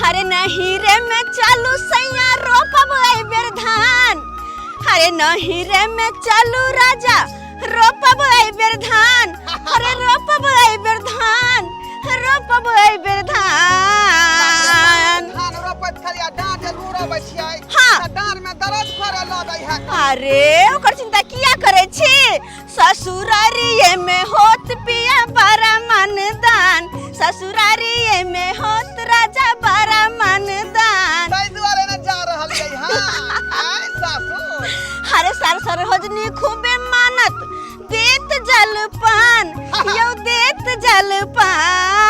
अरे नहीं रे मैं चालू सैया रोपब आई बेर धान। अरे नहीं रे मैं चालू राजा रोपब आई बेर धान। अरे रोपब आई बेर धान, रोपब आई बेर धान। धान रोपत खलिया डांट लूरो बछिया। हाँ डांट में दर्द करे लागै है। अरे ओकर चिंता किया करे छी। ससुरारिये में होत पिया बड़ा मनदान। ससुरारिये में होत राजा बड़ा मनदान। तै दुआरे न जा रहल गई। हां आय सासू। अरे सर होजनी खूबे मानत देत जलपान। यो देत जलपान।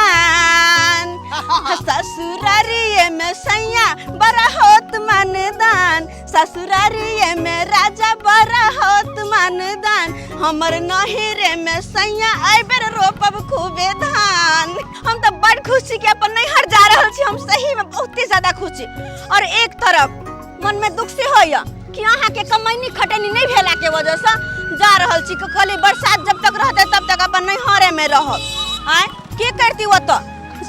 ससुरारिये में सैया बड़ा होत मनदान। ससुरारिये में राजा बड़ा होत मनदान। हमर नहिरे में सैया आइबर रोपब खूबे धान। हम तो बड़ खुशी के अपन नैहर जा रहल छी। हम सही में बहुत ज्यादा खुशी। और एक तरफ मन में दुख से होया कि यहाँ के कमैनी खटैनी नहीं भेला के वजह से जा रहल छी। खाली बरसात जब तक रहते तब तक अपन नैहरे में रहब। आय के करती वो तो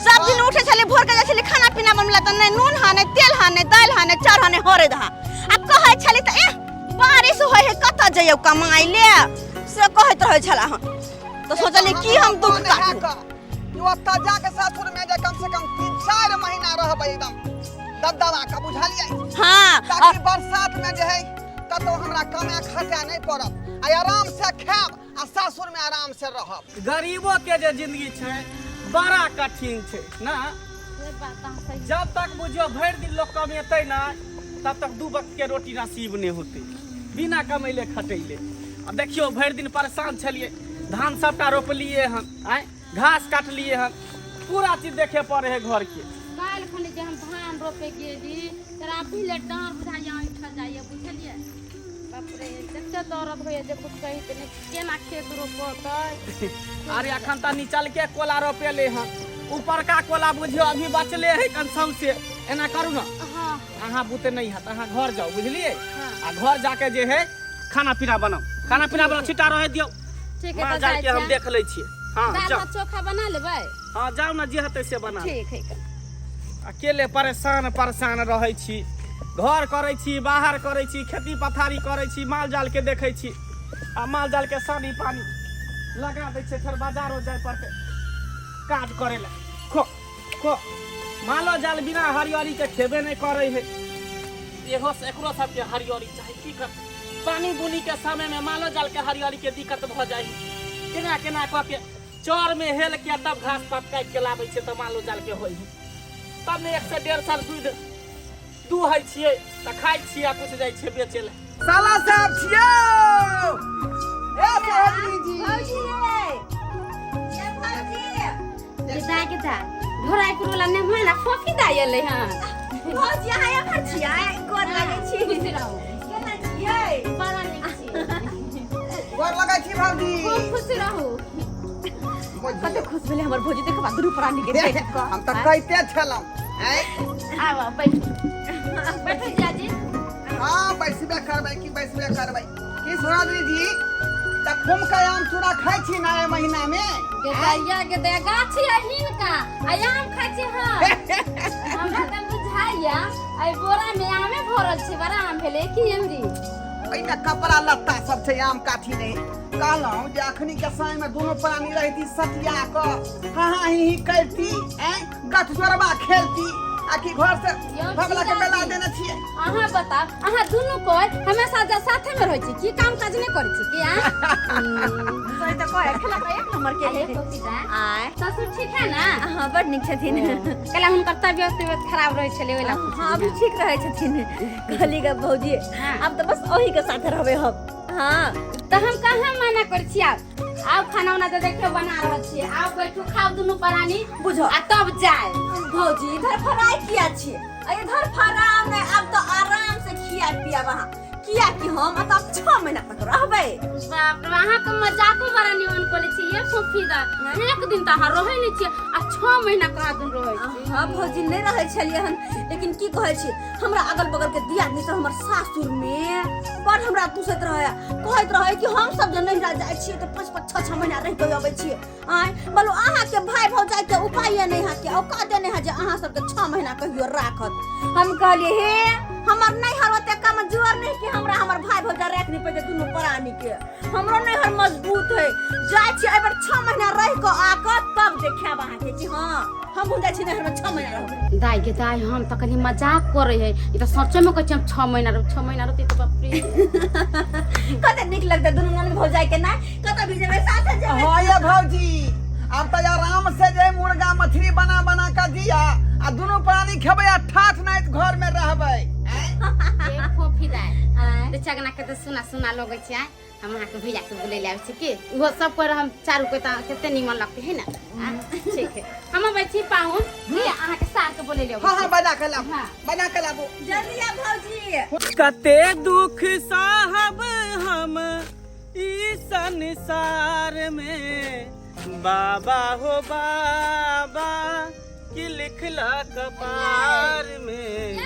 सब दिन उठे चले भोर के चले खाना पीना बनला त नहीं नून हाने तेल हाने दाल हाने चार हाने होरे दहा। अब कहे छले त ए बारिश होय है कत जइयो कमाई ले से कहत रहे छला हम। तो सोचले कि हम दुख का यो अत्ता जाके सासुर में जे कम से कम 3-4 महीना रहबै एकदम दबदबा का बुझालियै। हां ताकि बरसात में जे है कतो हमरा कमे खटा नहीं पड़ब। आ आराम से खाब आ सासुर में आराम से रहब। गरीबों के जे जिंदगी छै बड़ा कठिन छै ना। जब तक बुझियो भर दिन लोग कमेतै ना तब तक 2 वक्त के रोटी नसीब नहीं होते बिना कमैले खटैले। अब देखियो भर दिन परेशान छलिए। धान सबटा रोपलिए हन आय घास काटलिए हन पूरा चीज देखे पड़े है घर के। काल खने जे हम धान रोपे गेली तरा पहिले डांर बुझाइया उठा जाइए बुझलिए। बाप रे जते दर्द होय जे कुछ कहि त केना खेत रोपतै। अरे अखन त निचल के कोला रोपेले हन ऊपर का कोला बुझियो अभी बचले है कंसम से। एना करू ना हां अहाँ बुते नहीं है अहाँ घर जाओ बुझलिए। आ घर जाके जे है खाना पीना बनाओ। खाना पीना बना छिटा रहे दियो। ठीक है मां जाके हम देख ले छिए। हां दाल चोखा बना लेबै। हां जाओ ना जे हते से बना। ठीक है। अकेले परेशान रहै छी। घर करै छी बाहर करै छी खेती पथारी करै छी माल जाल के देखै छी। आ माल जाल के सानी पानी लगा दै छै फिर बाजारो जाय पड़ते काज करे ला। खो मालो जाल बिना हरियाली के खेबे नहीं करे है। एहो से एकरो सब के हरियाली चाहिए की कर। पानी बुनी के समय में मालो जाल के हरियाली के दिक्कत भ जाई। केना केना क के चौर में हेल के तब घास पात काट के लाबै छै त मालो जाल के होई। तब ने 1 से 1.5 साल दूध दूहै छियै त खाइ छियै आ कुछ जाइ छै बेचे ले। साला साहब छियो ए सहजनी जी। भौजी ये भौजी के दा घोड़ाई पुरला ने माना कॉफी दायले हां। भौजी आया भर छिया गोर लगे छी। खुश रहू केना छियै बड़ा नीक छी। गोर लगै छी भौजी। खूब खुश रहू। कते खुश भेले हमर भौजी देखबा दुरु प्राणी के देख क। हम त कहिते छलौ हैं। आवा बैठ जाजी। हां बैसबे करबै कि बैसबे करबै कि सुरादरी जी त खुम का आम चूड़ा खाइ छी ना ए महीना में। के दैया के दे गाछी अहिन का आम खाइ छी। हां हमरा त बुझाइया आई बोरा में आमे भरल छै बड़ा आम भेले की एमरी। ओइना कपड़ा लत्ता सब छै आम काठी नहीं। कहलौ जे अखनी के समय में दोनों प्राणी रहती सतिया क हां ही करती हैं गठ जोरबा खेलती आखी घर से भगला के बेला देना छिए। अहाँ बताओ अहाँ दुनु कोई हमेशा साथे में रहै छी की काम काज नहीं करै छी की। सही त कहे खेला का एक नंबर के अरे है। कोकिदा आय ससुर ठीक है ना। हां बड़ निक छथिन। कला हुनकर तबियत खराब रहै छले ओइला। हां अभी ठीक रहै छथिन। कहली ग भौजी अब त बस ओही के साथ रहबे हम। हां त हम कहां मना कर छी। आओ खाना उना तो देखियो बना रहल छी। आओ बैठू खाओ दुनु प्राणी बुझो आ तब जाए। भौजी इधर फराई किया छी इधर फराम नहीं अब तो आराम से खिया पिया वहां किया कि हम अब 6 महीना तक रहबै। बाप रे अहाँ के मजाको बड़ा निमन कोले छी ये फुफीदा एक दिन त अहाँ रहै नै छी आ 6 महीना कहा दिन रहै छी। हां भौजी नै रहै छलिए हन, लेकिन की कहै छी हमरा अगल बगल के दियादनी सब हमर सासुर में बड़ हमरा पूछैत रहै, कहैत रहै कि हम सब जे नहिरा जाइ छी त 5-5 6-6 महीना रह के आबै छी। आय बोलो अहाँ के भाई भौजाई के उपाय नै है के औकात देने है जे अहाँ सब के 6 महीना कहियो राखत। हम कहलिए हे हमर नैहर ओते कमजोर नहीं कि हमरा हमर भाई भौजा राख नहीं पे दुनू प्राणी के, हमरो नैहर मजबूत है। जाय छी एबर 6 महीना रह के आकर तब देखाब अहाँ के कि हां हम जाय छी नैहर में 6 महीना रहबै। दाई के दाई हम त कनी मजाक करे है, ई त सच्चे में कहै छी हम 6 महीना रहते त बाप रे कते निक लगते दुनू नन भौजाई के ना कत भी जेबै साथे जेबै। हां ये भौजी अब तो आराम से जे मुर्गा मछली बना बना के दिया आ दोनों प्राणी खेबै आ ठाठ नाइत घर में रहबै। ए फुफीदा त चगना के त सुना लगै छै। हम अहाँ के भैया के बोले ले आबै छी कि वो सब पर हम चारू को त केते निमन लगते है ना। ठीक है हम बैठी पाऊं ये अहाँ के साथ के बोले ले आबै। हां बना के लाबो बना के लाबो जल्दी आ भौजी। कते दुख साहब हम ई संसार में, बाबा हो बाबा की लिखला कपार में,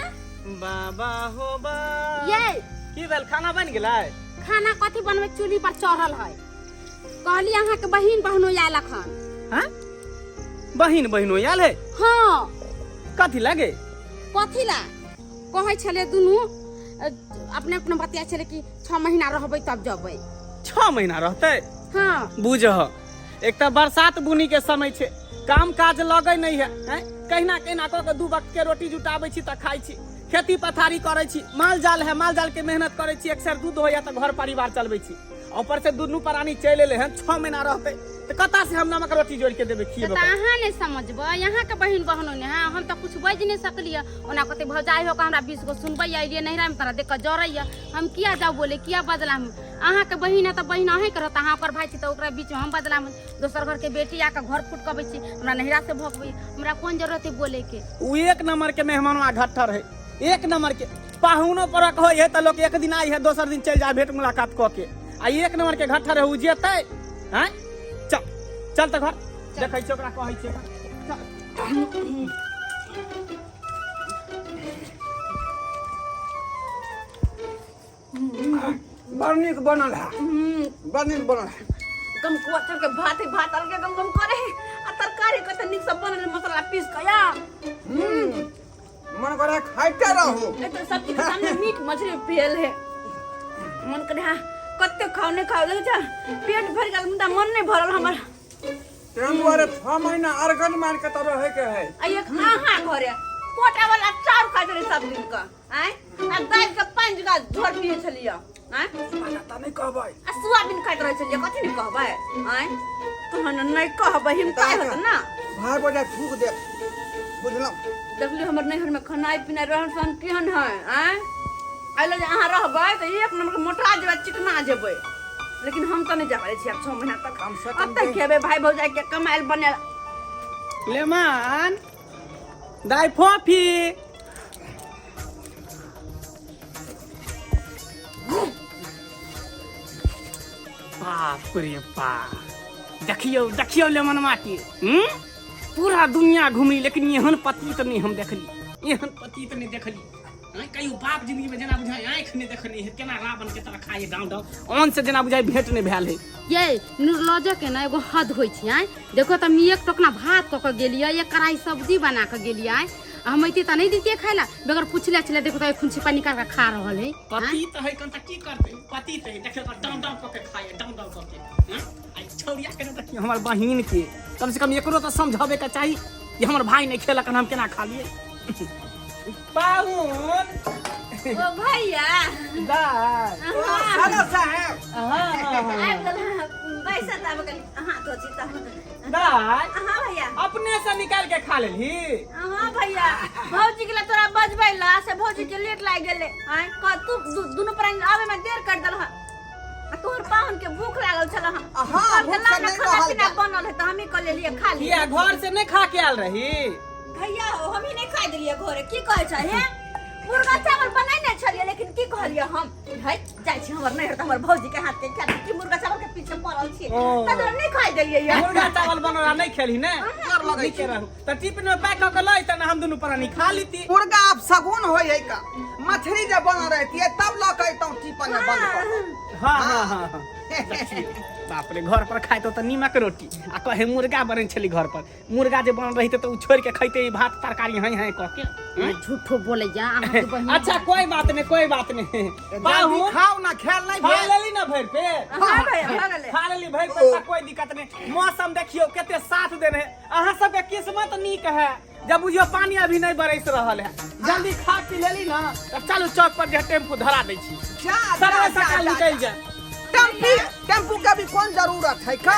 बाबा हो बाबा। ये की भेल खाना बन गेलै? खाना कथी बनवे चूल्ही पर चढ़ल है। कहली अहाँ के बहिन बहनो आयल खन। हां बहिन बहिनो आयल है? हां कथी लागे? कथी ला कहै छले दुनू अपने अपने बतिया छले कि 6 महीना रहबै तब जबै। 6 महीना रहतै? हां बुझह एकटा बरसात बुनी के समय छै, काम काज लगै नहीं है, कहिना कहिना क के 2 वक्त के रोटी जुटाबै छी त खाइ छी, खेती पथारी करै छी, माल जाल है माल जाल के मेहनत करै छी, एक सेर दूध होया त घर परिवार चलबै छी। ऊपर से दुनू प्राणी चल एले हैं 6 महीना रहते त कता से हम नमक रोटी जोड़ के देबे खिएबे। त अहाँ नै समझबै यहाँ के बहिन बहनो ने हां हम त कुछ बज नै सकलिए। ओना कते भौजाई हो के हमरा 20 गो सुनबै आइए नहिरा में तरा देख के जरैया हम किया जाऊ बोले किया बदला हम। अहाँ के बहिन है त बहिन अहे करत, अहाँ ओकर भाई छी त ओकरा बीच में हम बदला में दोसर घर के बेटी आके घर फुट कबै छी हमरा नहिरा से भगबै, हमरा कोन जरूरत है बोले के। उ एक नंबर के मेहमानवा घट्टर है, एक नंबर के पाहुनो परक होय है त लोग एक दिन आई है दोसर दिन चल जाए भेंट मुलाकात क के। आ एक नंबर के घट्टर है उ जेतै हैं। चल चल त घर देखै छी ओकरा कहै छी। बड़ नीक बनल है, बड़ नीक बनल है। गम कोथर के भात अलगे गम गम करे आ तरकारी कते निक सब बनल मसाला पीस के या मन करे खाइते रहू। ए तो सब्जी के सामने मीट मछली फेल है, मन करे हां कते खाओ नहीं खाओ देख जा पेट भर गेल मुदा मन नहीं भरल हमर। तें दुआरे 6 महीना अर्गन मार के त रहे के है। आ एक आहा घरे कोटा वाला चार खा दे सब दिन का आय आ दाल के 5 गा झोर पिए छलिया आय माना त नहीं कहबै आ सोयाबीन खाइत रहे छलिया कथि नहीं कहबै आय तहन नहीं कहबै हिमता होत ना भाई बजा थूक दे बुझलौ। देखली हमर नैहर में खानाई पीनाई रहन सहन केहन है आय आइले जे अहाँ रहबै त एक नंबर के मोटा जेबै चिकना जेबै, लेकिन हम त नहीं जाबै छी अब 6 महीना तक कम से कम अब तक खेबे भाई भौजाई के कमाइल बनेल। लेमान दाई फोफी बाप रे बाप देखियो देखियो लेमन माटी पूरा दुनिया घूमी लेकिन एहन पति तो नहीं हम देखली, एहन पति तो नहीं देखली। कई बाप जिंदगी में जना बुझाई आंख नहीं देखनी है, केना रावण के तरह खाए डाउ डाउ ऑन से जना बुझाई भेंट नहीं भेल है। ये निर्लज के ना एगो हद होई छै आय देखो त हम एक टोकना भात क के गेलिए, एक कढ़ाई सब्जी बना के गेलिए आय हम ऐते त नहीं दितिए खाइला बगैर पूछले छले देखो त खुंची पानी निकाल के खा रहल है। पति त है कन त की करते पति त है देखे डाउ डाउ क के खाए डाउ डाउ क के आई छौरिया के त हमर बहिन के कम से कम एकरो त समझावे के चाहिए कि हमर भाई नहीं खेलक हम केना खा लिए। पाहुन ओ भैया दाई हेलो साहब आब गल पैसा त अब गल हां तो चिता दाई हां भैया अपने से निकाल के खा लेली। हां भैया भौजी के तोरा बजबै ला से भौजी के लेट लाग गेले आय क तू दोनों प्राणी आवे में देर कर देल ह आ तोहर पाहुन के भूख लागल छल ह हां भूख से नहीं रहल खाना बनल है त हम ही क लेलिए खा लिए। किया घर से नहीं खा के आल रही? भैया हो हम ही नहीं खा देलिए घरे की कहै छ हे मुर्गा चावल बनाई नहीं छलिए लेकिन की कहलिए हम भाई जाय छी हमर नहीं त हमर भौजी के हाथ के क्या कि मुर्गा चावल के पीछे पड़ल छी त नहीं खाइ देलिए यार मुर्गा चावल बनला नहीं खेली ने डर लगै के रहू त टिफिन में पैक क लै त हम दुनू प्राणी खा लीती मुर्गा अब सगुन होय है का मछली जब बन रहती है तब ल कहता टिफिन में बंद कर हाँ बाप रे घर पर खाए तो नीमक रोटी आ कहे मुर्गा बने छली घर पर मुर्गा जे बन रही तो उ छोड़ के खैते भात तरकारी हैं हैं कह के झूठो बोले जा अहाँ के बहिन अच्छा कोई बात नहीं बाहू खाओ ना खेल नहीं खा भेल लेली ना भर पे हां भाई लगले खा लेली भर पे त कोई दिक्कत नहीं मौसम देखियो केते साथ देने अहाँ सब के किस्मत नीक है जब बुझियो पानी अभी नहीं बरस रहल है जल्दी खा पी लेली ना त चलू चौक पर जे टेम्पू धरा दै छी जा सरवा सकाल निकल जाए टेम्पू का भी कौन जरूरत है का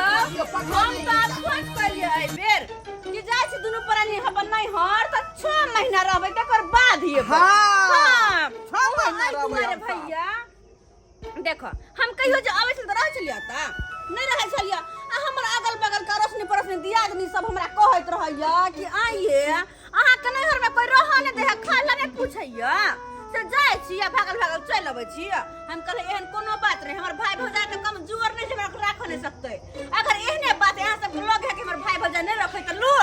हम तो खोज करिए आई बेर कि जाय छी दुनू प्राणी अपन नहीं हर त 6 महीना रहबै तकर बाद ही हाँ 6 महीना रहबै तुम्हारे भैया देखो हम कहियो जे आबै छी त रह चलिया त नहीं रह चलिया आ हमर अगल बगल का रोशनी पड़ोसनी दियादनी सब हमरा कहैत रहैया कि आइए अहाँ के नैहर में कोई रह ने दे खाला ने पूछैया से जाय छी या भागल चल अबै छी हम कहले एहन कोनो बात नहीं हमर भाई भौजाई के कम जुवर नहीं छै हमरा राख नहीं सकते अगर एहने बात यहां सब लोग है कि हमर भाई भौजाई नहीं रखे त लो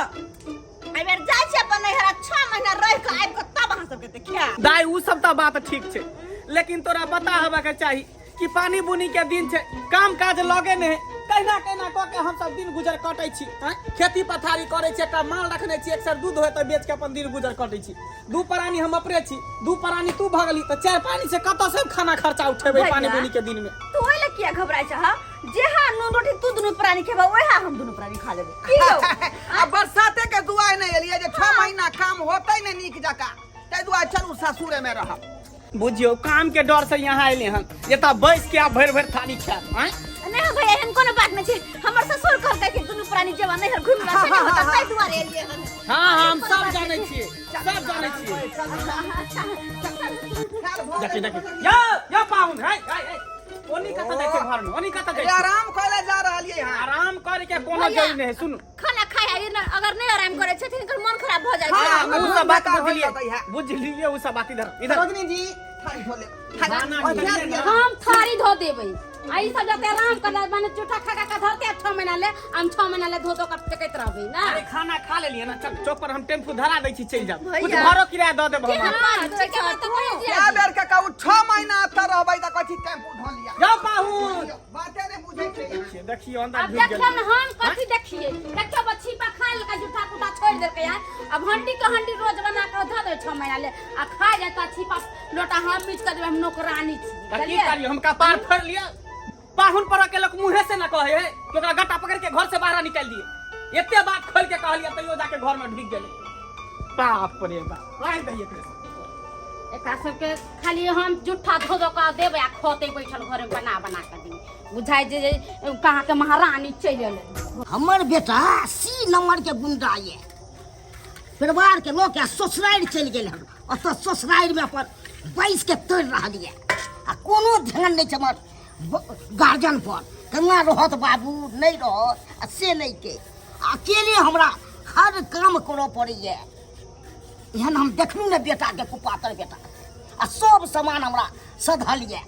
आई बेर जाय छी अपन नैहर 6 महीना रह के आइब के तब अहाँ सब के देखिया दाई उ सब त बात ठीक छै लेकिन तोरा पता होबा के चाही कि पानी बुनी के दिन छै काम काज लगे ने कहना क के हम सब दिन गुजर कटै छी खेती पथारी करे छी एकटा माल रखने छी एक सर दूध होय त बेच के अपन दिन गुजर कटै छी दू प्राणी हम अपने छी दू प्राणी तू भगली त चार पानी से कत से खाना खर्चा उठेबै पानी बुनी के दिन में तू ओइले किया घबराय छ जे हां नून रोटी तू दुनू प्राणी खेबा ओहे हम दुनू प्राणी खा लेबे की हो अब बरसाते के दुआई नहीं एलिए जे 6 महीना काम होतै ने नीक जका तै दुआ चलू ससुरे में रह बुझियो काम के डर से यहाँ आइले हन एता बैस के भर भर थाली खाब नहीं हो भैया एहन कोनो बात नहीं छै हमर ससुर कहलकै कि दुनू प्राणी जवान नहीं घुम रहा छै होता तै दुआरे एलिए हन हां हम सब जानै छियै देखि या पाउन है ओनी कत जाय छै घर में ओनी कत जाय छै आराम करे जा रहलिए हां आराम करे के कोनो जरूरी नहीं सुन खाना खाय अगर नहीं आराम करे छै तिनकर मन खराब भ जाय हाँ, छै उ सब बात बुझलिए उ सब बात इधर रजनी जी थाली धो ले हम थारी धो देबै आई सब जते आराम करला माने चूठा खा खा धरते 6 महीना ले हम 6 महीना ले धो कर टेकैत रहबै ना अरे खाना खा लेलिए ना चल चौक पर हम टेम्पू धरा दै छी चल जाब कुछ भैया। घरो किराया द देब हम हां ठीक है बात कहि दिया क्या बेर के कहू 6 महीना त रहबै त कथि टेम्पू धो लिया जाओ पाहुन बाते नहीं बुझै छै देखिए अंदर अब घुस देखियो गेल ना हम कथी देखिए देखियो बच्ची पा खा लेका जूठा कुटा छोड़ देलकै यार अब हंडी के हंडी रोज बना के धो दे 6 महीना ले आ खा जाता छिपा लोटा हम बीच कर देब हम नौकरानी छी त की करियो हम कपार फोड़ लिया पाहुन पर के लोग मुंहे से न कहे है कि ओकरा गट्टा पकड़ के घर से बाहर निकाल दिए एते बात खोल के कहलिए तइयो जाके घर में ढिक गेले बाप रे बाप राय दइए एकरा सबके खाली हम जूठा धो धो के देबै आ खोते बैठल घर में बना के दी बुझाइ जे कहाँ के महारानी चलि एलै हमर बेटा सी नंबर के गुंडा ये परिवार के लोग के ससुराल चल गेल हन ओत ससुराल में अपन बैस के तोड़ रहलिए आ कोनो ध्यान नहीं छै हमर गार्जियन पर केना रहत बाबू नहीं रहत आ से नहीं के अकेले हमरा हर काम करऽ पड़ैए एहन हम देखलू ने बेटा के कुपातर बेटा आ सब सामान हमरा सधलिए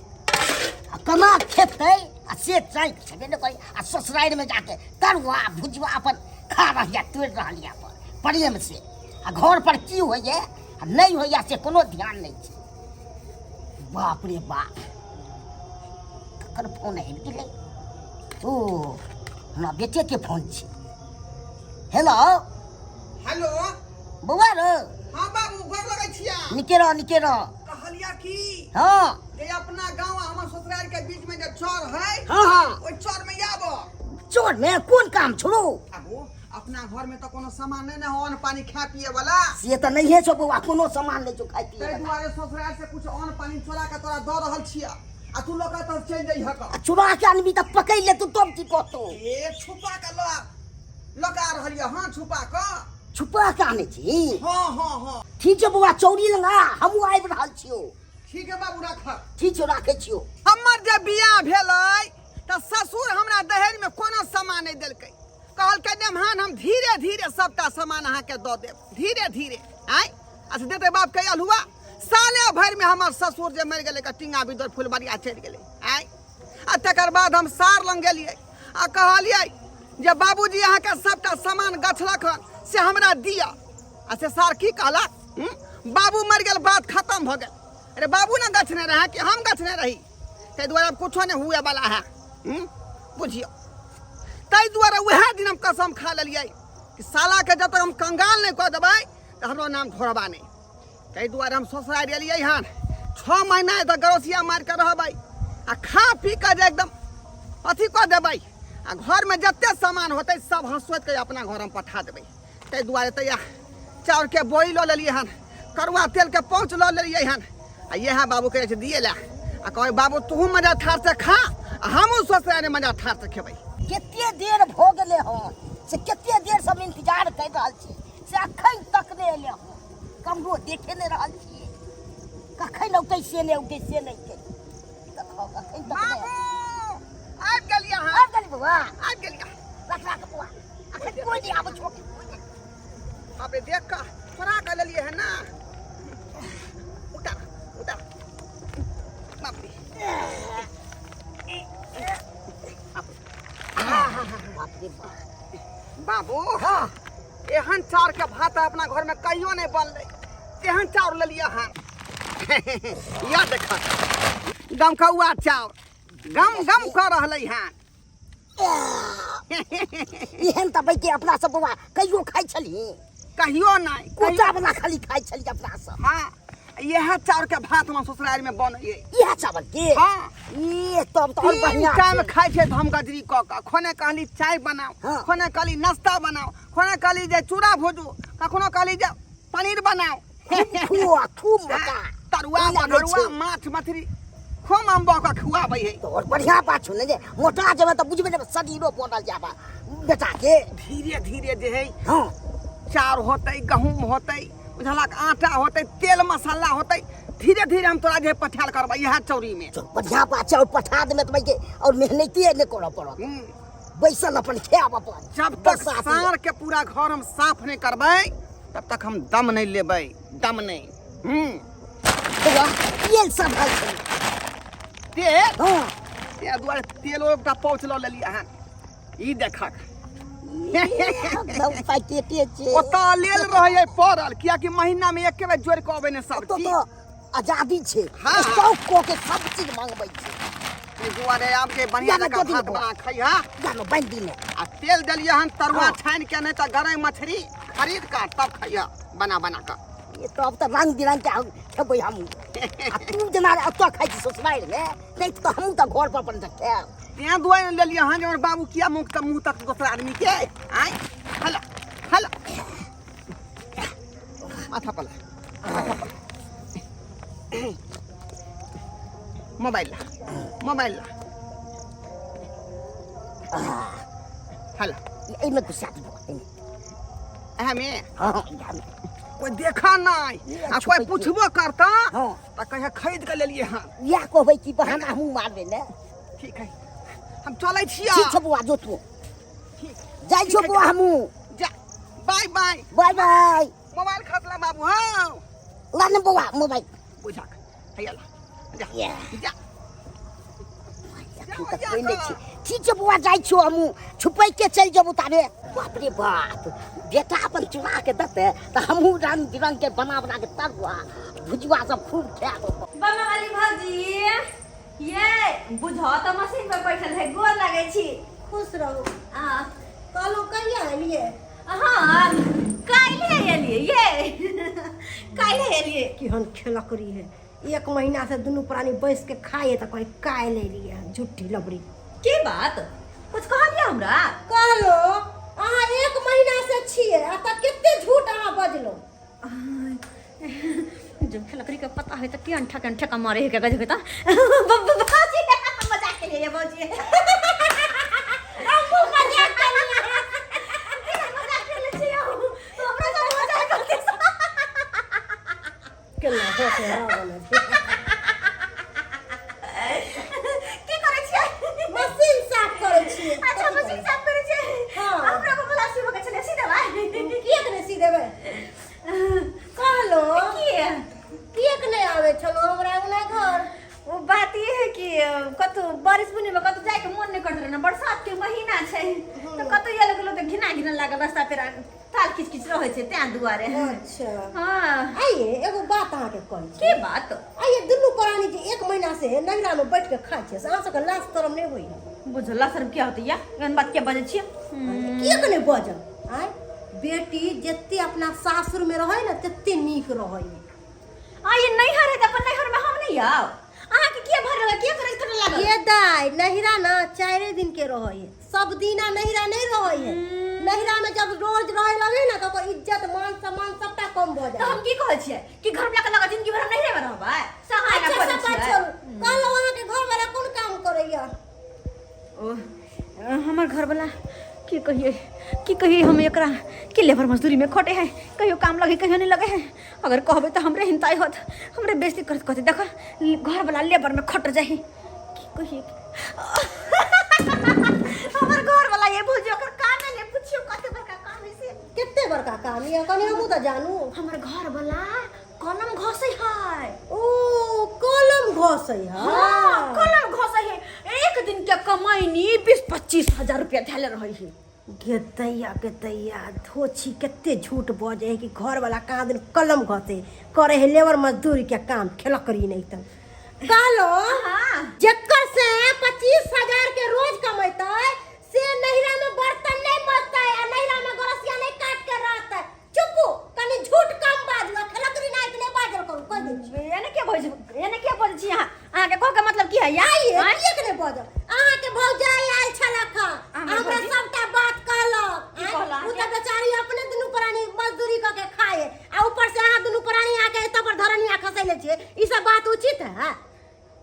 आ केना खेतै आ से चाहि छबे ने करी आ ससुराल में जाके तरुआ भुजवा अपन खा रहिए तोड़ रहलिए अपन प्रेम से आ घर पर की होइए आ नहीं होइए से कोनो ध्यान नहीं छै बाप रे बाप तकर फोन आबि गेलै ओ हमरा बेटे के फोन छै हेलो हेलो बौआ रो हां बाबू गोर लगै छिया निके रह कहलिया की हाँ जे अपना गांव हमर ससुराल के बीच में जे चौर है हाँ ओइ चौर में आबो चोर में कोन काम छोड़ो बाबू अपना घर में तो कोनो सामान नहीं ना अन्न पानी खा पिए वाला से तो नहीं है छो बौआ कोनो सामान नहीं जो खाई तै पिए दुआरे ससुराल से कुछ अन्न पानी चोरा के तोरा द रहल छिया आ तू लोग तो चल जाई हक चुरा के आनबी तो पकड़ ले तू तब की कहतो ए छुपा के लगा रहलिया हां छुपा के छुपा के आने छी हां ठीक है बौआ चौरी लगा हम आबि रहल छियो ठीक है बाबू रख ठीक छै राखे छियो हमर जे बियाह भेलै त ससुर हमरा दहेज में कोनो सामान नहीं देलकै कहलकै देमहान हम धीरे धीरे सबटा सामान अहाँ के द देब धीरे धीरे आइ अच्छा देते बाप कयल हुआ साले भर में हमार ससुर जे मर गए टिंगा बिदर फुलबरिया चढ़ गए आय आ तकर बाद हम सार लंग गेलिए आ कहलिए जे बाबूजी यहाँ के सबटा सामान गछलक हन से हमरा दिया आ से सार की कहला बाबू मर गए बात खत्म भ गए अरे बाबू ना गछने रहे कि हम गछने रही ताहि दुआरे अब कुछो नहीं हुए वाला है बुझियो ताहि दुआरे वह दिन हम कसम खा लेलिए कि साला के जब तक हम कंगाल नहीं कह देबै तो हमरो नाम घोड़बा नहीं ताहि दुआरे हम ससुराल एलिए हन 6 महीना तक गरोसिया मार के रहबै आ खा पी के जे एकदम अथी कऽ देबै आ घर में जते सामान होते सब हंसोत के अपना घर में पठा देबै ताहि दुआरे तैया चाउर के बोई लऽ लेलिए हन करुआ तेल के पहुँच लऽ लेलिए हन आ इएह बाबू कहै छै दिए ला आ कहे बाबू तू मजा ठार से खा आ हमहूँ ससुराल मजा ठार से खेबै केते देर भ गेले हन से केते देर से हम इंतजार कर रहल छी से अखन तक नहीं एले हन कमरो देखे नहीं रहल छी कखन औतै से नहीं के देखो अखन तक बाबू आबि गेलिए अहाँ आबि गेली बउआ आबि गेलिए रखला के बउआ अखन कोई नहीं आबै छो अबे देख का फरा कर लेलिए है ना उतार उतार बाप रे बाप रे बाप बाबू हाँ एहन चाउर के भात अपना घर में कहियो नहीं बनले एहन चाउर ले लिया हाँ या देखा गम कौआ चाउर गम गम कर रहले हैं एहन त बैके अपना सब बउआ कहियो खाइ छली कहियो नहीं कोचा वाला खाली खाइ छली अपना सब हाँ यह चाउर के भात हम ससुराल में बने यह चावल के हाँ ये तब तो और बढ़िया टाइम छै। खाई छे हम गजरी क के खोने कहली चाय बनाओ हाँ। खोने कहली नाश्ता बनाओ खोने कहली जे चूड़ा भूजू कखनो कहली जे पनीर बनाओ खूब मोटा तरुआ लागै बनरुआ छै। माछ मछली खूब हम बक खुआबै है तो और बढ़िया बात सुन जे मोटा जेबे तो बुझबे ने शरीरो बनल जाबा बेटा के धीरे धीरे जे है हां चाउर होते गहूम होते बुझलक आटा होते तेल मसाला होते धीरे धीरे हम तोरा जे पठाल करबै यह चौरी में तो बढ़िया बात छै और पठा देमे तो के और मेहनती ने करऽ पड़त बैसल अपन खाब अपन जब तक सार के पूरा घर हम साफ नहीं करबै तब तक हम दम नहीं लेबै दम नहीं ये सब है तेल हां ते दुआरे तेलो एकटा पहुँच लऽ लेलिए हन ई देखक एकदम पैकेटे छै ओता लेल रहै पड़ल कियाकि महीना में एक बेर जोड़ के अबै ने सब तो चीज तो आजादी छै हाँ। शौक को के सब चीज मांगबै छै ई दुआरे आब के बढ़िया जानो जगह दे भात दिहो। बना खइहा जानो बांध दिने आ तेल देलिए हन तरुआ हाँ। छानि के नहीं तो गरई मछली खरीद का तब खइहा बना बना का ये तो अब तो रंग बिरंग के खेबै हम आ तू जना अतो खाइ छी ससुराल में नहीं तो हम तो घर पर अपन खाएब तें दुआरे लेलिए हन जे हमर बाबू किया मुंह तक दोसर आदमी के आय हला हला माथा पर मोबाइल ला हला एमे घुसा दबो हमें हां कोई देखा नहीं आ कोई पूछबो करता हाँ। तो कहे खरीद के लेलिए हन या कहबै कि बहाना हम मारबे ने ठीक है हम चलै छियै ठीक छै बुआ जो तू ठीक जाइ छो बुआ हमू जा bye bye bye bye mobile खसला बाबू हाँ ला ने बुआ मोबाइल बुझा हैला जा या जा तू तक कोई नहीं छी ठीक छै बुआ जाइ छो हमू छुपै के चल जेबू तारे बाप रे बाप बेटा अपन चुरा के दते त हमहू रंग बिरंग के बना के तरुआ भुजवा सब खूब खाएब बना वाली भाजी ये बुझा तो मशीन पर बैठल है गोर लगे छी खुश रहो कहलो कहिया एलिए हाँ काल्हे एलिए ये काल्हे एलिए केहन खेलकरी है 1 महीना से दुनू प्राणी बैस के खाए तो कहीं काय ले लिए झूठी लबड़ी की बात कुछ कहलिए हमरा कहलो अहाँ 1 महीना से छिए आ त केते झूठ अहाँ बजलो जब खेलकरी के पता है तो के अंठा का मारे है क्या गजब का भाजी मजाक के लिए भाजी हमको मजाक कर लिया मजाक कर ले छियो हमरा तो मजाक करते केना हो से रावण की करे छियै मशीन साफ करे छिए अच्छा मशीन साफ करे छियै हाँ। हमरा को क्लास में चले सीधे भाई किए ने सी देबे कहलो कि कतौ बारिश बुनी में कतौ जाए के मन नहीं करत रहे ना, बरसात के महीना छै तो कतौ ये लोग तो घिना घिना लागे रास्ता पे ताल किच किच रहे छै त्या दुआरे। अच्छा हां आइए एगो बात अहाँ के कहै छी। की बात? आइए दुनू प्राणी जे 1 महीना से नैहरा में बैठ के खाय छै से अहाँ सबके लाज शरम नहीं होई? बुझला सर क्या होती या एहन बात के बजे छियै? किया के नहीं बजब? आय बेटी जत्ते अपना सासुर में रहे ना तत्ते नीक रहे। आ ये नैहर है त अपन नैहर में हम नहीं आव। अहाँ के के भर रहे के करे करे लागल? ये दाई नैहरा ना 4 दिन के रहे, सब दिना नैहरा नहीं रहे। नैहरा में जब रोज रहे लगे ना तो ओकर इज्जत मान सम्मान सबटा कम भ तो जाए। हम की कहै छियै कि घर में लगा जिंदगी भर हम नैहरे में रहबै? सहाय ना अच्छा पड़ै सब बात छै। छोड़ू, कहलो वहां के घर वाला कोन काम करैया? हमर घर वाला की कहिए हम एकरा कि लेबर मजदूरी में खटे है, कहियो काम लगे कहियो नहीं लगे है। अगर कहबे तो हमरे हिंताई होत, हमरे बेइज्जती करत कहते देख घर वाला लेबर में खट जाही। की कहिए हमर घर वाला ये बुझियो ओकर काम ने पूछियो कते बड़का काम है से। कितने बड़का काम ये कनी हमू तो जानू। हमर घर वाला कलम घसै है। ओ कलम घसै है। हां कलम घसै है। एक दिन के कमाईनी 20-25 हजार रुपया धैले रहै है। गेतैया धोछी केते झूठ बजे है कि घर वाला कहाँ दिन कलम घसे करे है लेबर मजदूरी के काम खेला करी नहीं तो कालो जक्कर से 25,000 के रोज कमाता है से नैहरा में बर्तन नहीं मजता है और नैहरा में गरसिया नहीं काट के रहता है। चुप्पू कनी झूठ कम बाजू खेला करी नहीं के बाजल करू कह दे। एने के बोल छी अहाँ के कह के मतलब की है या ये के नहीं बाजल अहाँ के भौजाई आइल छला खा हमरा सबटा बात कहलक। उ त बेचारी अपने दुनू प्राणी मजदूरी क के खाए आ ऊपर से अहाँ दुनू प्राणी आके एत पर धरनिया खसैले छिए, ई सब बात उचित है?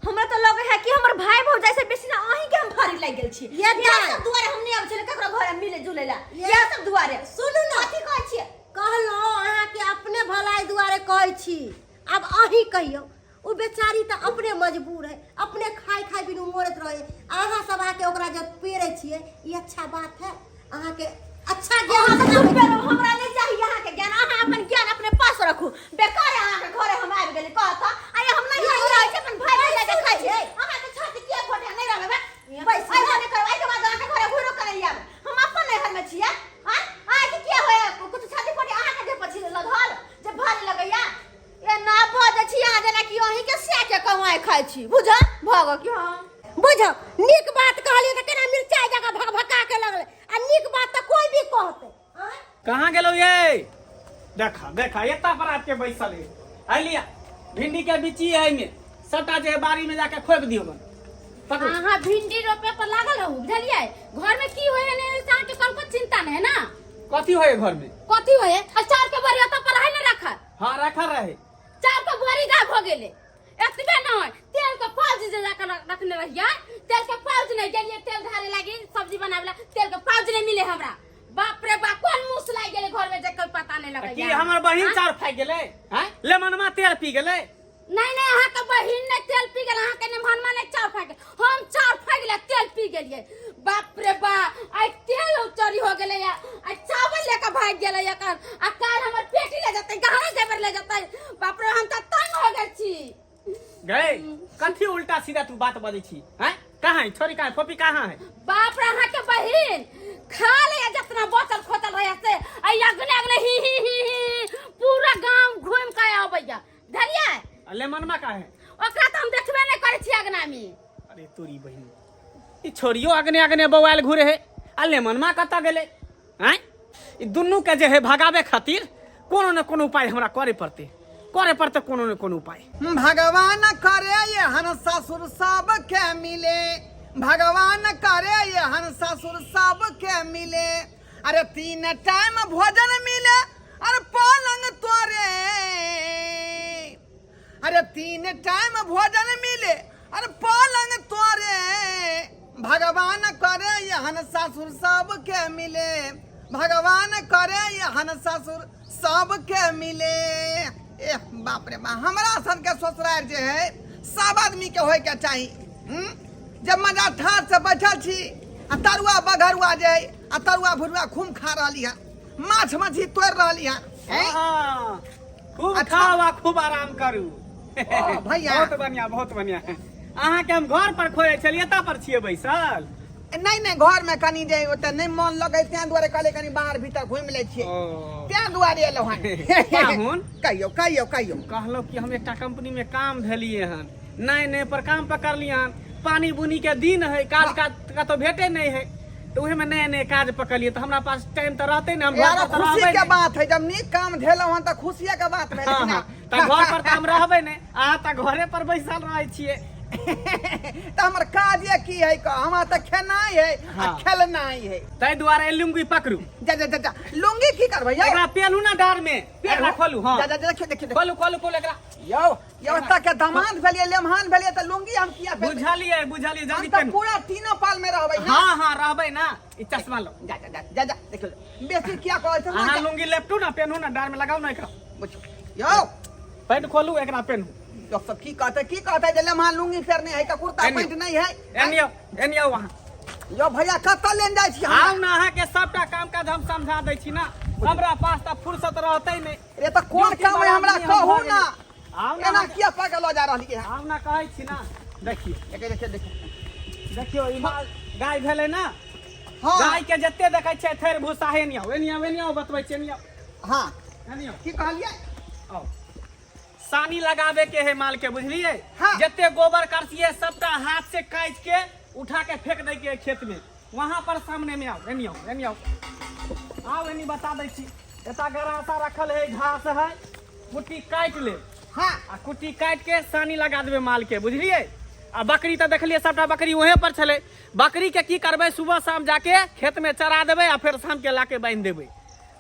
हमरा तो लगे है कि हमर भाई भौजाई से बेसी ना अहीं के हम भारी लाग गेल छी। ये सब दुआरे हम नहीं आब छले ककरो घर में मिले जुले ला ये सब दुआरे। सुनू ना कथि कहै छियै? कहलो अहाँ के अपने भलाई दुआरे कहै छी, अब अहीं कहियो उ बेचारी त अपने मजबूर है, अपने खाई खाई बिनु मोरत रहे। अहाँ सब आके ओकरा जब पेरे छिए ई अच्छा बात है? अहाँ के अच्छा ज्ञान हमरा नहीं चाहिए अहाँ के ज्ञान। अहाँ अपन ज्ञान अपने पास रखू। बेकार अहाँ के घरे हम आबि गेली कहता आय हम नहीं रहे छी अपन भाई भाई लगे खाइ छी। अहाँ के छाती के फोटे नहीं रहबे बस आइ नहीं करबै के बाद अहाँ के घरे घुरो करे आब। हम अपन नैहर में छियै। हां आय के के होय कुछ छाती फोटे अहाँ के जे पछि लगल जे भारी लगैया ए ना भज छी अहाँ जेना कि अहीं के से के कमाई खाइ छी बुझ भग कि हां बुझ नीक बात कहलिए त केना मिर्चाई जगह भका के लगले आ नीक बात त कोई भी कहते। कहाँ गेलो ये? देखा एता पर आपके बैसल है। आइलिया भिंडी के बिची है में सटा जे बारी में जाके खोप दियो बन। पकड़ हां भिंडी रोपे पर लागल रहू बुझलिए। घर में की होय ने इंसान के कल को चिंता नहीं है ना। कथी होय घर में? कथी होय अचार के बरी ओता पर है ना रखा। हां रखा रहे। चार के बरी गायब हो गेले। एतबे न तेल के पाउच जे जाके रखने रहिया तेल के पाउच नहीं गेलिए तेल धारे लागी सब्जी बनावेला तेल के पाउच नहीं मिले हमरा। बाप रे बाप कौन मुंह लाग गेले घर में जे कोई पता नहीं लगे। की हमर बहिन चार फाइ गेले हैं? लेमनमा तेल पी गेले? नहीं अहाँ के बहिन ने तेल पी गेल अहाँ के नेमहनमा ने चार फाइ गेल हम चार फाइ गेल तेल पी गेलिए। बाप रे बा आई तेल चोरी हो गेले या आई चावल लेके भाग गेले या कर आ काल हमर पेटी ले जतै गहना जेवर ले जतै। बाप रे हम त तंग हो गेल छी। गए कथी उल्टा सीधा तू बात बजै छी हैं? कहां है छोरी कहां फोपी कहां है? बाप रे अहाँ के बहिन खा ले जितना बोतल खोतल रहे से आई अगने ही पूरा गांव घूम के आबैया धरिया। लेमनमा का है? ओकरा त हम देखबे नहीं करे छी अगना में। अरे तोरी बहिन ई छोरियो अगने बवाल घुरे है आ लेमनमा कता गेले हैं? ई दुन्नू के जे है भगावे खातिर कोनो न कोनो उपाय हमरा करे पड़ते कोनो न कोनो उपाय। भगवान करे ये हन ससुर सब के मिले, भगवान करे ये हन ससुर सब के मिले। अरे 3 टाइम भोजन मिले अरे पलंग तोरे। अरे 3 टाइम भोजन मिले अरे पलंग तोरे। भगवान करे ये हन ससुर सब के मिले, भगवान करे ये हन ससुर सब के मिले। ए बाप रे बा हमरा सन के ससुराल जे है सब आदमी के होय के चाही। जब मजा ठाट से बैठल छी आ तरुआ बघरुआ जे आ तरुआ भुरुआ खूब खा रहली है, माछ मछली तोड़ रहली है। खूब खाओ आ खूब आराम करू। भैया बहुत बढ़िया अहाँ के हम घर पर खोए छलिए ता पर छिए बैसल। नहीं घर में कनी जे ओते नहीं मन लगे त्या दुआरे कहले कनी बाहर भीतर घूम ले छिए त्या दुआरे एलो हन। पाहुन कहियो कहलो कि हम एकटा कंपनी में काम भेलिए हन, नए पर काम पकड़लिए हन, पानी बुनी के दिन है, काज का तो भेटे नहीं है, तो उहे में नए काज पकड़लिए, तो हमरा पास टाइम तो रहते ना, हम घर यार पर तो खुशी रहबे के नहीं। बात है, जब नीक काम भेलो हन त खुशिया के बात भेल हाँ, ना। हाँ, तो घर पर तो हम रहबे नहीं, अहाँ तो घरे पर बैसल रहे छिए। तो हमर काजे की है का, हमरा त खेनाई है आ हाँ। खेलनाई है। तै दुआरे लुंगी पकड़ू, जा लुंगी की करबै यौ? एकरा पेलू ना डार में, एकरा खोलू। हां जा देखियो खोलू एकरा। यो तक के दामाद भेलिए, लेमहान भेलिए त लुंगी हम किया पहनबै? बुझलिए हम जल्दी त पेन। पूरा तीनों पाल में रहबै ना। हां रहबे ना, ई चश्मा लो। जा देखियो बेसी किया कहै छै अहाँ ना। लुंगी लेपटू ना, पेनू ना, डार में लगाऊ ना एकरा। यो पैंट खोलू, एकरा पेनू। लोग सब की कहते जे लेमहान लुंगी फेरने है का, कुर्ता पैंट नहीं है? एनियो वहां यो भैया कतऽ लेन जाइ छी आउ हम? ना, अहाँ के सबटा काम काज हम समझा दै छी ना, हमरा पास त फुर्सत रहतै नहीं। ये तो कोन काम है हमरा कहू ना। आउ एना ना, किया पागल हो जा रहलिए है? आउ ना कहै छी ना। देखियो ई माल गाय भेलै ना, हाँ गाय के जत्ते देखै छै थैर भूसा है एनियो बतबै छै एनियो। हाँ एनियो की कहलिए? आओ सानी लगावे के है माल के, बुझलिए? हाँ। जत्ते गोबर करतिए सबटा हाथ से काट के उठा के फेंक दै के खेत में, वहां पर सामने में आओ। एनियो आओ, एनी बता दै छी। एता गरासा रखल है, घास है, कुट्टी काट ले, हाँ आ कुट्टी काट के सानी लगा देबे माल के, बुझलिए? आ बकरी तो देखलिए सबटा बकरी वहीं पर छले, बकरी के की करबे, सुबह शाम जाके खेत में चरा देबे आ फिर शाम के लाके बांध देबे।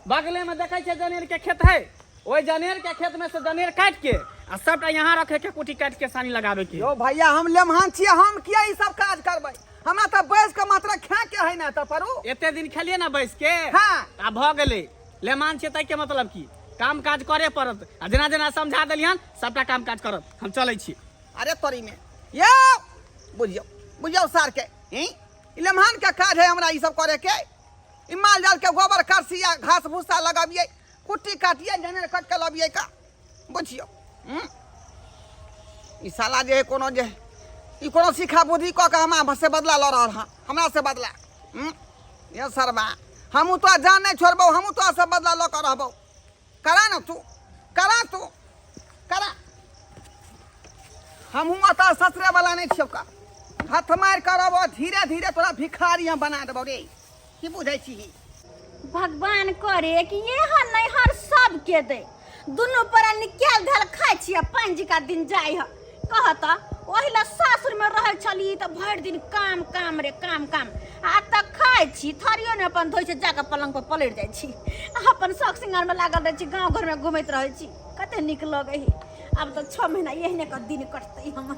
बगले में देखे छे जनेर के खेत है, ओई जनेर के खेत में से जनेर काट के आ सबटा यहाँ रखे के कुट्टी काट के सानी लगावे के। यो भैया हम लेमहान छिए, हम किया ई सब काज करबै? हमरा त बैस के मात्रा खा के है ना त परू। एते दिन खेलिए ना बैस के, हाँ। आ भ गेले लेमान छे तै के मतलब की काम काज करे पड़त, आ जेना समझा देलियन सबटा काम काज करब। हम चलै छी। अरे तोरी में यो बुझियो सार के ई लेमहान के काज है हमरा ई सब करे के। ई माल जाल के गोबर करसिया, घास भूसा लगाबिए, कुट्टी काटिए, जनेर काट के लाबिए का, बुझियो? ई साला जे है कोनो जे ई कोनो सिखा बुद्धि क के हमरा से बदला ल रहल हां, हमरा से बदला। ये सरबा हमू तो जान नहीं छोड़बो, हमू तो से बदला ल के रहबो। करा ना तू, करा हमू अता ससुरे वाला नहीं छियो का, हाथ मार करबो, धीरे धीरे तोरा भिखारी हम बना देबो रे। की बुझै छी? भगवान करे कि ये हर नहीं हर सब के दे, दोनों पर निकाल धल खाइ छिए, पंजी का दिन जाय ह कहता ओहिला सासुर में रह छली त भर दिन काम रे काम आ त खाइ छी, थरियो ने अपन धोइ छै, जाके पलंग पर पलट जाइ छी, अपन शौक सिंगार में लागल रह छी, गांव घर में घुमैत रहै छी, कते निक लगे है। अब तो 6 महीना एहने का दिन कटतै हमर,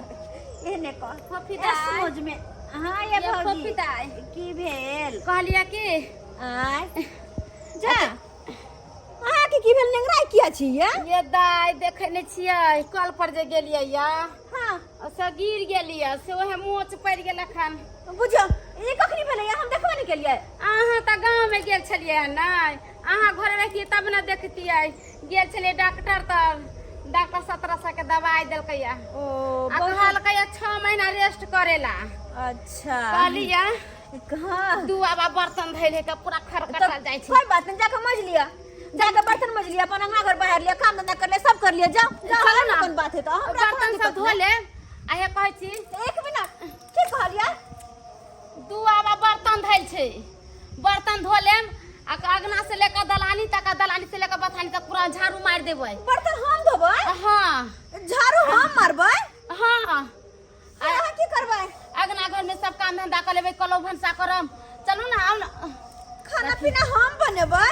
एहने का समझ में। हां ये भौजी की भेल? कहलिया कि आय जा अहाँ के की भेल? नेंगराय किया छी ये दाय देखे ने छियै, कल पर जे गेलियै या हां से गिर गेलियै, से ओहे मोच पड़ गेल अखन। बुझो ई कखनी भेलै? हम देखबे नहीं केलियै। अहाँ त गांव में गेल छलियै नै, अहाँ घरे रहितियै तब न देखतियै। गेल छलियै डॉक्टर तर, डॉक्टर 1700 के दवाई देलकै या, ओ आ कहलकै या 6 महीना रेस्ट करेला। अच्छा कहलिया कहां दुआबा बर्तन धैले के पूरा खरखटा जाइ छै। कोई बात नहीं, जाके मज लिया, जाके बर्तन मज लिया, अपन अंगना घर बाहर लिया, काम धंधा कर ले, सब कर लिया, जाओ चलो ना। कौन बात है? तो हमरा बर्तन सब धो ले। आ हे कहै छी एक मिनट की कहलिया? दुआबा बर्तन धैल छै, बर्तन धो लेम, आ अगना से लेकर दलानी तक, दलानी से लेकर बथानी तक पूरा झाड़ू मार देबै। बर्तन हम धोबै? हाँ झाड़ू हम मारबै? हाँ अहाँ की करबै? अगना घर में सब काम धंधा कर लेबै, कलो भंसा करम। चलू ना, आउ ना। खाना पीना हम बनेबै?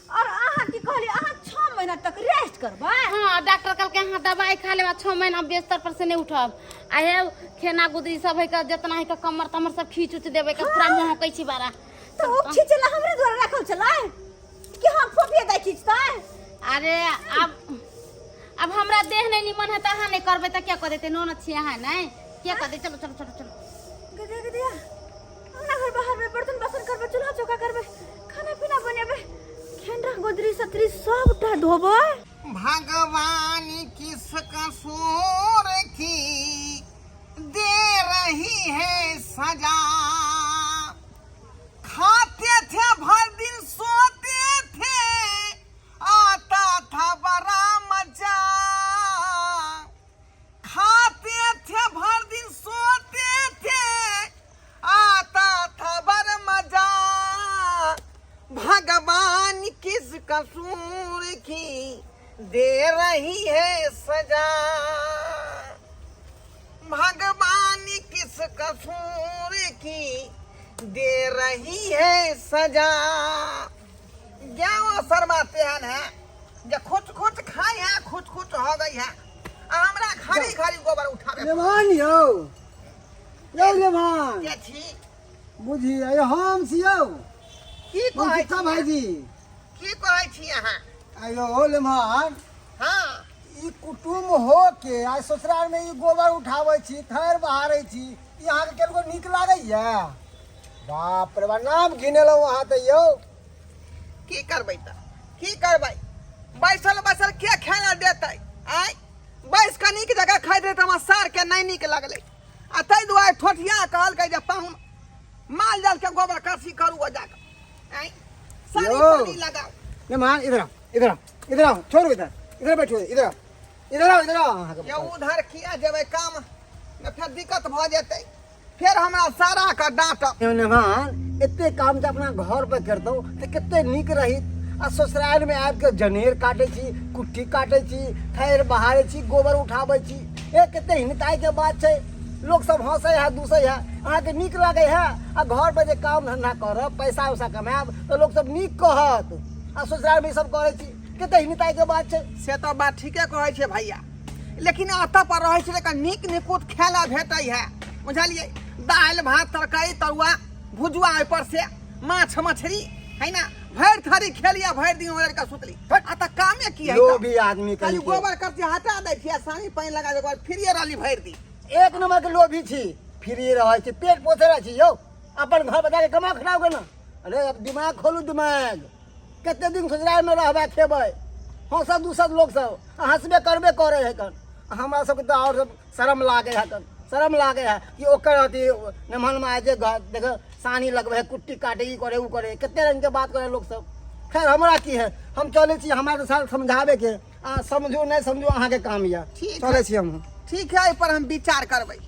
और अहाँ की कहलिए अहाँ 6 महीना तक रेस्ट करबै? हाँ डॉक्टर कहलकै अहाँ दवाई खा लेबा, 6 महीना बिस्तर पर से नहीं उठब। आ हे खेना गुदरी सब है के जितना है के कमर तमर सब खींच उच देबै के, पूरा मुंह कहै छी बारा। तो ओ खींचला हमरे द्वारा रखल छलै कि हम फोफिए दै खींचतै? अरे अब हमरा देह नहीं निमन है त अहाँ नहीं करबै त क्या कर देते? नोन छी अहाँ नहीं क्या कर दे? चलो गदिया हमरा घर बाहर में बर्तन बासन करबै, चूल्हा चौका करबै, खाना पीना बनेबै, खेंडा गुदरी सतरी सबटा धोबै। भगवान किस कसूर की रही है सजा। खाते थे भर दिन सोते थे, आता था बड़ा मजा। खाते थे भर दिन सोते थे, आता था बड़ा मजा। भगवान किस कसूर की दे रही है सजा। भगवान किस कसूर की दे रही है सजा। क्या शर्माते हैं ना, जो खुद खुद खाए हैं खुद खुद हो गई है। हमरा खाली खाली गोबर उठावे लेमान यो लेमान के छी बुझी आयो हम छियौ की हम कहै कितना छी भाईजी की कहै छी अहाँ? आयो लेमान हाँ ई कुटुम हो के आ ससुराल में ई गोबर उठाबै छी, थैर बहारै छी, ई अहाँ के केनको नीक लागैया? बाप रे बा, नाम घिनेलौ अहाँ त यौ। की करबै त की करबै? बैसल बैसल के खाना देतै? आय बैस के नीक जगह खाइत रहे त सार के नहीं नीक लगलै, आ तै दुआरे ठोठिया कहलकै जे पाहुन माल जाल के गोबर करसी करू ओ जाके। आय सानी यो। पानी लगाओ। लेमान इधर आओ, इधर आओ, इधर आओ, छोड़ो इधर बैठो, इधर आओ, इधर आओ, इधर आओ अहाँ के ये उधर किया जेबै काम में फिर दिक्कत भ जेतै, फिर हमरा सारा का डांटब। लेमान एते काम त अपना घर पे करतौ त कते नीक रही। आ ससुराल में आबि के जनेर काटे छी, कुट्टी काटे छी, थैर बहारे छी, गोबर उठाबै छी, ए कते हिनताई के बात छै। लोग सब हंसे है दूसै है, अहाँ के नीक लागे है। आ घर पे जे काम धंधा करब, पैसा उसा कमाएब तो लोग सब नीक कहत। आ ससुराल में ई सब करे छी, कते हिनताई के बात छै। से तो बात ठीके कहै छै भैया, लेकिन अतः पर रहै छै लेकिन नीक निकुत खेला भेटै है, बुझलियै? दालि भात तरकारी तरुआ भुजुआ ऊपर से माछ मछली है ना, भरि थारी खेलिया, भरि दिन ओढ़ के सुतली। अतः कामे की है? लोभी आदमी खाली कहीं के गोबर करती हटा दै छियै, सानी पानी लगा दे, फिर ये रहली भरि दिन। एक नंबर के लोभी छी, फ्री रहै छी, पेट पोसे रहै छी यौ। अपन घर बता के कमा खराब करना। अरे अब दिमाग खोलू, दिमाग कते दिन ससुराल में रहबे खेबै, हंसत दूसत लोग सब हंसबे करबे करे है कन। हमरा सबके तो और सब शर्म लागे है कन, शर्म लागे है कि ओकर अथी नमहन में आए जे घर देख सानी लगबे, कुट्टी काटे, ई करे उ करे, कते रंग के बात करे लोग सब। खैर हमरा की है, हम चले छी, हमरा तो साथ समझावे के, समझू नहीं समझू अहाँ के काम या ठीक चले है। छी हम। ठीक है, एहि पर हम विचार करबै,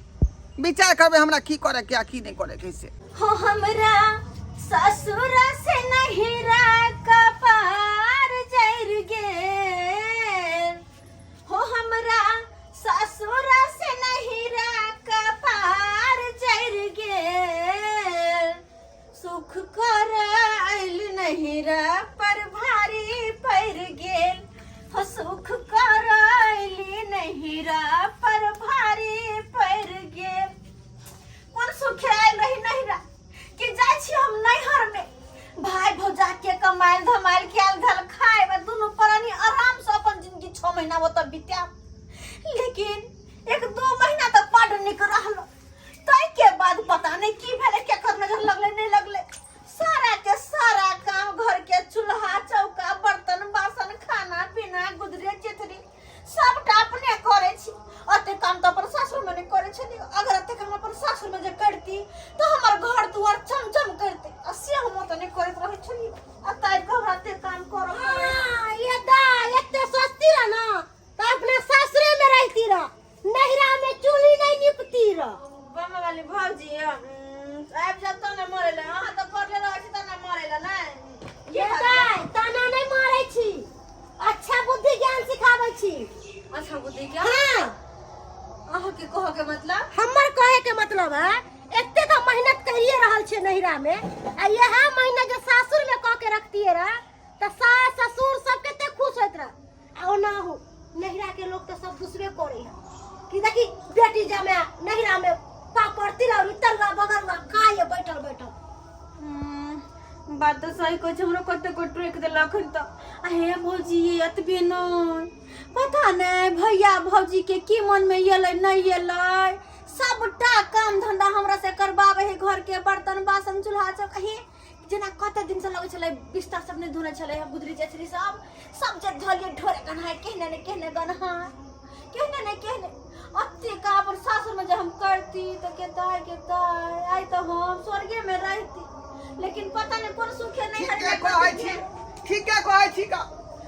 विचार करबै हमरा की करे के की नहीं करे के। से हो हमरा ससुर से नहिरा कपार जर गेल। हो हमरा ससुर से नहिरा कपार जर गेल। सुख कर आइल नहिरा पर भारी पड़ गेल। हो सुख कर आइल नहिरा पर भारी पड़ गेल। कौन सुख आइल रही नहिरा कि जाय छी हम नैहर में, भाई भौजा के कमाइल धमाइल कैल धल खाए में दुनू प्राणी आराम से अपन जिंदगी 6 महीना ओतऽ बिता। लेकिन 1-2 महीना तक बड़ निक रहलो, तै के बाद पता नहीं की भेले, केकर नजर लगले नहीं लगले। सारा के सारा काम घर के चूल्हा चौका बर्तन बासन खाना पीना गुदरे चिथरी सबटा अपने करे छी। अते काम तो अपन सासुर में नहीं करे छली। अगर अते काम अपन सासुर में जे करती तो हमर घर दुआर चमचम करते, असे हम तो नहीं करत रहे छली। अतै घरते काम करो। हाँ, ये दा एते सस्ती रह ना तो अपने सासुरे में रहती रह, नहिरा में चूल्ही नहीं निपती रह। बम वाली भौजी आब जब तो न मरेला, हां तो पड़ले रहे छी त न मरेला नहीं। ये दा ताना नहीं मारै छी, अच्छा बुद्धि ज्ञान सिखाबै छी। अच्छा बुद्धि क्या? हाँ, अहाँ के कहो के मतलब? हमर कहे के मतलब है एते तो मेहनत करिए रहल छे नहिरा में, आ यह महीना जो सासुर में कह के रखतिए रह त सास ससुर सब केते खुश होत रह। आ ना हो नहिरा के लोग तो सब दूसरे करे है कि देखी बेटी जमे नहिरा में पापड़ तिलौरी तरुआ बगरुआ खाए बैठल बैठल। बात तो सही कह छ, हमरो कते को ट्रेक देलखन त हे भौजी एतबे नहीं पता नहीं भैया भौजी के की मन में येलै नहीं येलै। सबटा काम धंधा हमरा से करबावे है, घर के बर्तन बासन चूल्हा चौका हे जना कते दिन से लगे छले बिस्तर सब नहीं धोने छले, गुदरी चचरी सब जे धलिए ढोरे गन्हा कहने ने कहने गन्हा कहने ने कहने। अत्ते का अपन सासुर में जब हम करती तो कहता आई तो हम स्वर्गे में रहती, लेकिन पता नहीं कौन सुखे नहीं ठीक है कहै छी, ठीक है कहै छी का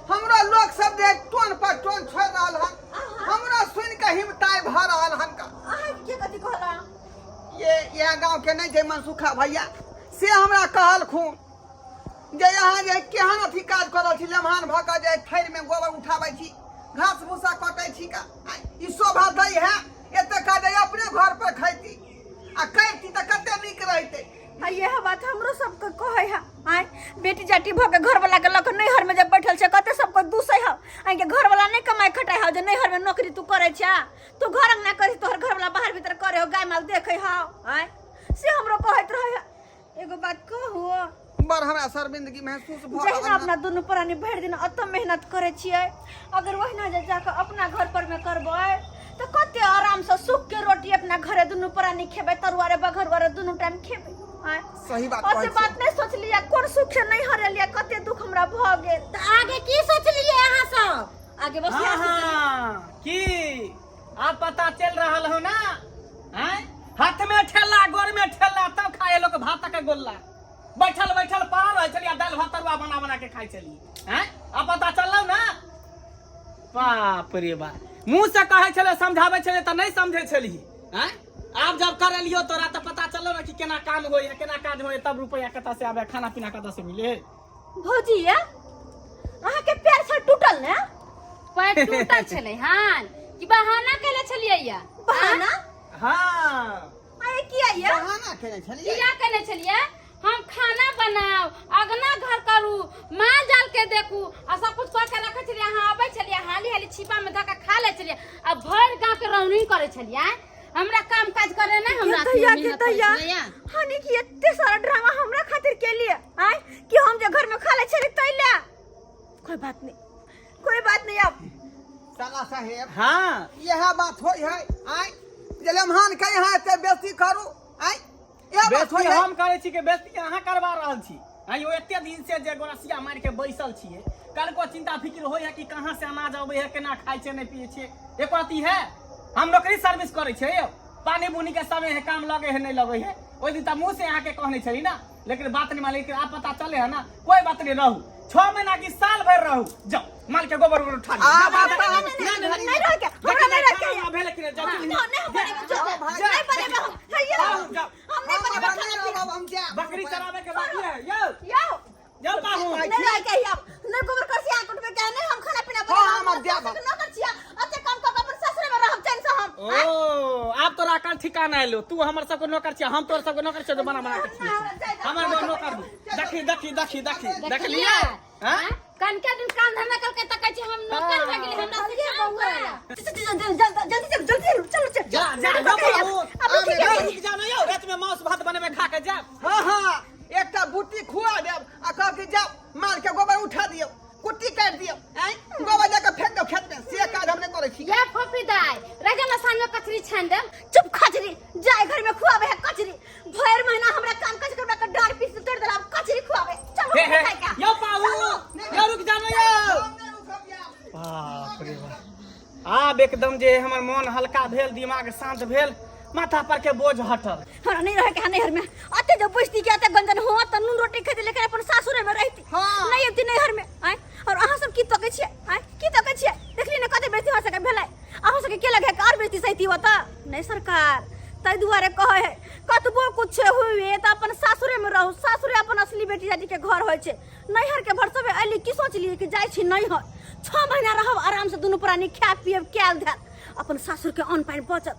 हमरो लोग सब देख टोन पर टोन छोड़ रहल हन, हमरो सुन के हिम्मताई भ रहल हन का। आहा के कथि कहला ये गांव के नहीं जे मनसुखा भैया से हमरा कहल खून जे यहाँ जे केहन अथी काज करल छी, लम्हान भ के जे थैर में गोबर उठाबै छी, घास भूसा कटै छी का, ई शोभा दै है एते का जे अपने घर पर खैती आ करती त कते नीक रहते। यह बात हमरो सबके कहे है। आय बेटी जाटी भ के घर वाला के लक नैहर में जब बैठल छे कते सबको दूसै है, आय के घर वाला नहीं कमाई खटाई है, जे नैहर में नौकरी तू करे छा, तू घर अंगना करी, तोहर घर वाला बाहर भीतर करे हो, गाय माल देखे हो। आय से हमरो कहत रहे है। एगो बात कहू, बड़ हमरा शर्मिंदगी महसूस भ जहिना रहल अपना दुनू प्राणी भरि दिन अत मेहनत करे छिए, अगर वहिना जे जाके अपना घर पर में करबै तो कते आराम से सुख के रोटी अपना घरे दुनू प्राणी खेबै, तरुआरे बघरुआरे दुनू टाइम खेबै। सही बात और बात नहीं सोच लिया, कौन सुख से नहीं हरे लिया, कते दुख हमरा भ गेल। तो आगे की सोच लिए अहाँ सब? आगे बस की आप पता चल रहल हो ना, हैं? हाथ में ठेला गोर में ठेला तब खाए लोग भात के गोल्ला, बैठल बैठल पड़ा रहे चलिए दाल भात तरुआ बना बना के खाई चली, हैं? अब पता चलल ना, बाप रे बाप, मुंह से कहे चले समझावे चले तो नहीं समझे चली, हैं? आप जब कर लियो तोरा तो पता चलो ना कि केना काम होय है, केना काज होय, तब रुपया कता से आवे, खाना पीना कता से मिले। भौजिया अहाँ के पैर से टूटल ने? पैर टूटल छले हां कि बहाना केले छलिए या? बहाना? हां आए किया या? बहाना केने छलिए, किया केले छलिए? हम खाना बनाओ, अगना घर करू, माल जाल के देखू, आ सब कुछ कर के रखे छलिए, अहाँ आबै छलिए, हाली हाली छिपा में धक्का खा ले छलिए, आ भर गांव के रौनी करे छलिए। हमरा काम काज करे ना, हमरा दैया हानि की एते सारा ड्रामा हमरा खातिर के लिए, आय कि हम जे घर में खा ले छली तैले। कोई बात नहीं, कोई बात नहीं। अब साला साहेब हां यह बात होय है, आय जे लम्हान के यहाँ एते बेइज्जती करू, आय यह बात होय बेइज्जती है। हम करे छी के बेइज्जती अहाँ करवा रहल छी, आइयो एते दिन से जे गोरसिया मार के बैसल छिए, कल को चिंता फिक्र होय है कि कहां से अनाज आबै है, केना खाइ छै नहीं पिए छै, एको अथी है। हम नौकरी सर्विस करे छे, पानी बुनी के समय है, काम लगे है नहीं लगे है, ओइ दिन त मुंह से यहाँ के कहने छली ना, लेकिन बात नहीं माने, आप पता चले है ना, कोई बात नहीं, रहू 6 महीना की साल भर रहू, जाओ माल के गोबर उठा ली। नहीं रह के हमरा नहीं रह के भेले कि जाओ नहीं बनेगा, जो नहीं बनेगा हम नहीं बनेगा। बकरी चरावे के बाकी है, यो यो पाहू नहीं रह के अब नहीं गोबर कर से आकुट में क्या नहीं, हम खाना पीना हाँ, हम अब बना न कर छिया, अते काम कर अपन ससुर में रहब चैन से हम। ओ आप तोरा कल ठिकाना आइलो, तू हमर सब को नौकर छिया, हम तोर सब को नौकर छिया, बना बना के छिया, हमर नौकर देख लिया, हां कनके दिन काम धंधा करके तकै छी, हम नौकर भए गेली, हमरा से काम करे। जल्दी चलो जा ना यो, रात में मांस भात बने में खा के जा। हाँ हाँ एकटा बूटी खुआ देब आ कह के जाओ मार के गोबर उठा दियो, कुट्टी काट दियो, आय गोबर जाके फेंक दो खेत में, से काज हम नहीं करे छी। ये फोफी दाई रगे ना साँझ में कचरी छान दे। चुप खचरी, जाए घर में खुआवे है कचरी, भर महीना हमरा काम काज करबा के डार पीस तोड़ देला, कचरी खुआवे। चलो खाए क्या यो पाहू यो रुक जा ना यो, बाप रे बाप, आब एकदम जे हमर मन हल्का भेल, दिमाग शांत भेल, माथा पर के बोझ हटल। हमरा नहीं रहे के नैहर में, अते जब बैठती के अते गंजन हो त नून रोटी खेती, लेकिन अपन सासुरे में रहती। हाँ। नहीं अबती नैहर में, आय और अहाँ सब की तकै छियै, आय की तकै छियै, देखली न कते बेइज्जती हो सके भेलै, अहाँ सब के के लगे कार बेइज्जती सहिती होता नहीं सरकार, तै दुआरे कहे है कतबो कुछ हुए त अपन सासुरे में रहू, सासुरे अपन असली बेटी जाति के घर होय छै। नैहर के भरसबे अली की सोचलिए कि जाय छी नहीं हो, 6 महीना रहब आराम से दुनू प्राणी खा पियब कैल धर, अपन सासुर के अन्न पानि बचत,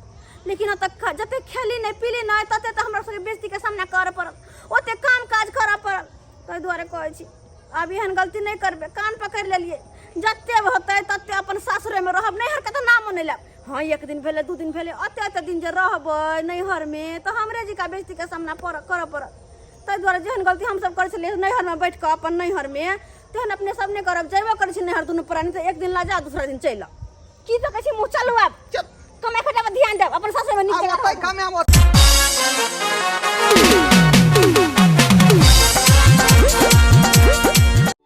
लेकिन जते खेली नहीं पीली नहीं तते तो हमरा सबके बेइज्जती के सामना करे पड़ल, ओते काम काज करे पड़ल। तै दुआरे कहै छी अब एहन गलती नहीं करबे, कान पकड़ लेलिए, जते होतै तते अपन सासुरे में रहब, नैहर के तो नाम नहीं लेब। हाँ एक दिन भेले 2 दिन भेले, अते दिन जे रहबै नैहर में तो हमरे जी का बेइज्जती के सामना करे पड़ल। तै दुआरे जेहन गलती हम सब करे छलिए नैहर में बैठ के अपन नैहर में, तेहन अपने सब नहीं करब, जेबो करे छी नैहर दुनू प्राणी, तो एक दिन ला जा दूसरा दिन चल की तो कहै छी मुंह चलू अब चुप कमे खटा पर ध्यान देब, अपन सासुर में नीचे अब ओतै कमे